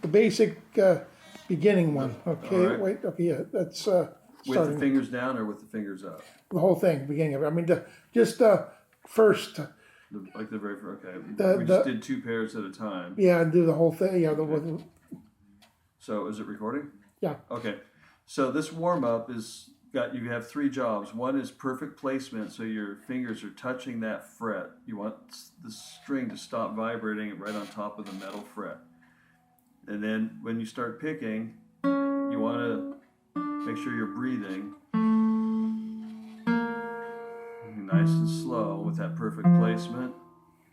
the basic beginning one. Okay, All right. wait. Okay, yeah, that's With the starting fingers down or with the fingers up? the whole thing, beginning of it. I mean, just first. Like the very first, okay. The- We the- just did 2 pairs at a time. Yeah, and do the whole thing. Yeah, Okay. So is it recording? Yeah. Okay. So this warm up you have 3 jobs. One is perfect placement, so your fingers are touching that fret. You want the string to stop vibrating right on top of the metal fret. And then when you start picking, you want to make sure you're breathing nice and slow with that perfect placement.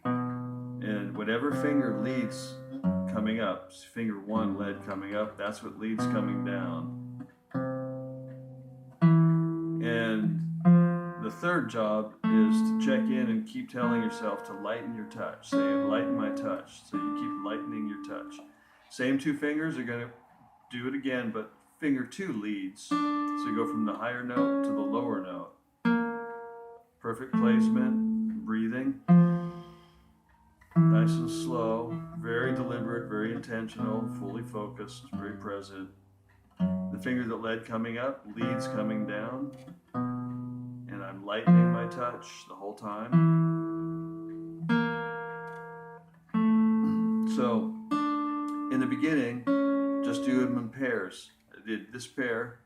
And whatever finger leads coming up, finger 1 lead coming up, that's what leads coming down. And the third job is to check in and keep telling yourself to lighten your touch. Say, lighten my touch. So you keep lightening your touch. Same 2 fingers are going to do it again, but finger 2 leads. So you go from the higher note to the lower note. Perfect placement, breathing. Nice and slow, very deliberate, very intentional, fully focused, very present. The finger that led coming up, leads coming down. And I'm lightening my touch the whole time. So, in the beginning, just do them in pairs. I did this pair,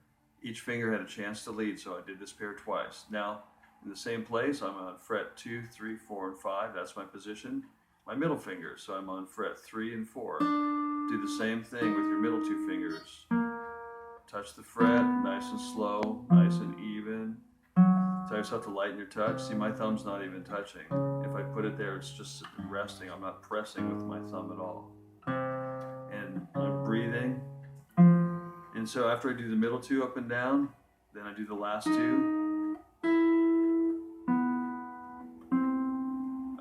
each finger had a chance to lead, so I did this pair twice. Now, in the same place, I'm on fret 2, 3, 4, and 5, that's my position. My middle finger, so I'm on fret 3 and 4. Do the same thing with your middle 2 fingers. Touch the fret, nice and slow, nice and even. Tell yourself to lighten your touch. See, my thumb's not even touching. If I put it there, it's just resting. I'm not pressing with my thumb at all. And I'm breathing. And so after I do the middle 2 up and down, then I do the last 2.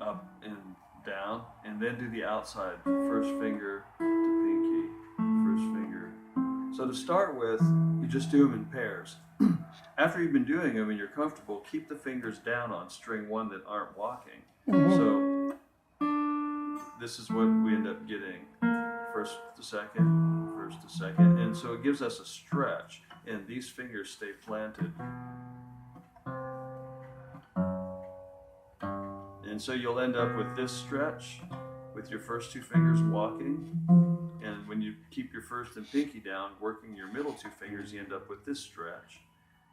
Up and down. And then do the outside. First finger to pinky. First finger. So to start with, you just do them in pairs. After you've been doing them and you're comfortable, keep the fingers down on string 1 that aren't walking. So this is what we end up getting. First to second, first to second. And so it gives us a stretch, and these fingers stay planted. And so you'll end up with this stretch with your first 2 fingers walking. And when you keep your first and pinky down, working your middle 2 fingers, you end up with this stretch.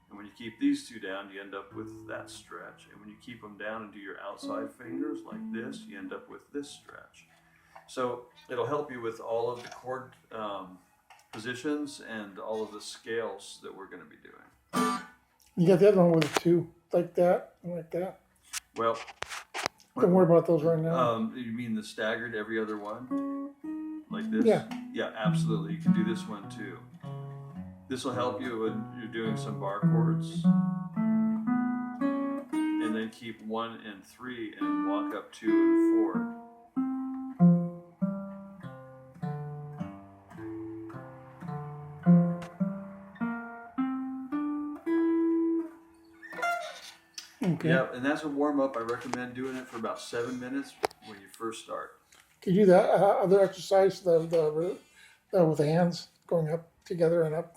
And when you keep these 2 down, you end up with that stretch. And when you keep them down and do your outside fingers like this, you end up with this stretch. So it'll help you with all of the chord positions and all of the scales that we're going to be doing. You got the other one with the 2 like that, and like that. Well, Don't worry about those right now. you mean the staggered every other one? Like this? Yeah. Yeah, absolutely. You can do this one too. This will help you when you're doing some bar chords. And then keep 1 and 3 and walk up 2 and 4. Okay. Yeah, and that's a warm up. I recommend doing it for about 7 minutes when you first start. Can you do that other exercise, the with the hands going up together and up?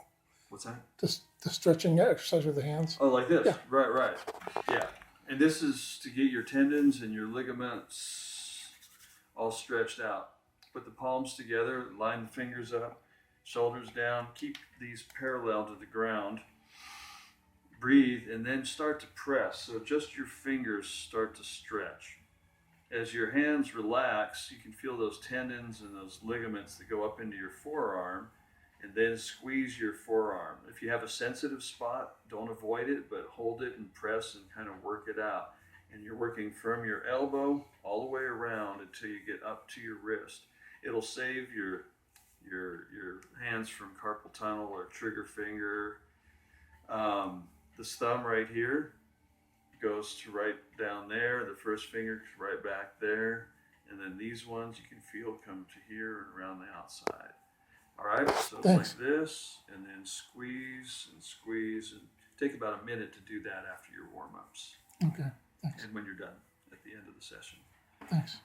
What's that? The stretching exercise with the hands. Oh, like this? Yeah. Right. Yeah. And this is to get your tendons and your ligaments all stretched out. Put the palms together, line the fingers up, shoulders down, keep these parallel to the ground. Breathe, and then start to press. So just your fingers start to stretch. As your hands relax, you can feel those tendons and those ligaments that go up into your forearm, and then squeeze your forearm. If you have a sensitive spot, don't avoid it, but hold it and press and kind of work it out. And you're working from your elbow all the way around until you get up to your wrist. It'll save your hands from carpal tunnel or trigger finger. This thumb right here goes to right down there, the first finger right back there, and then these ones you can feel come to here and around the outside. All right, so Thanks. it's like this, and then squeeze and squeeze, and take about a minute to do that after your warm-ups. Okay. Thanks. And when you're done at the end of the session. Thanks.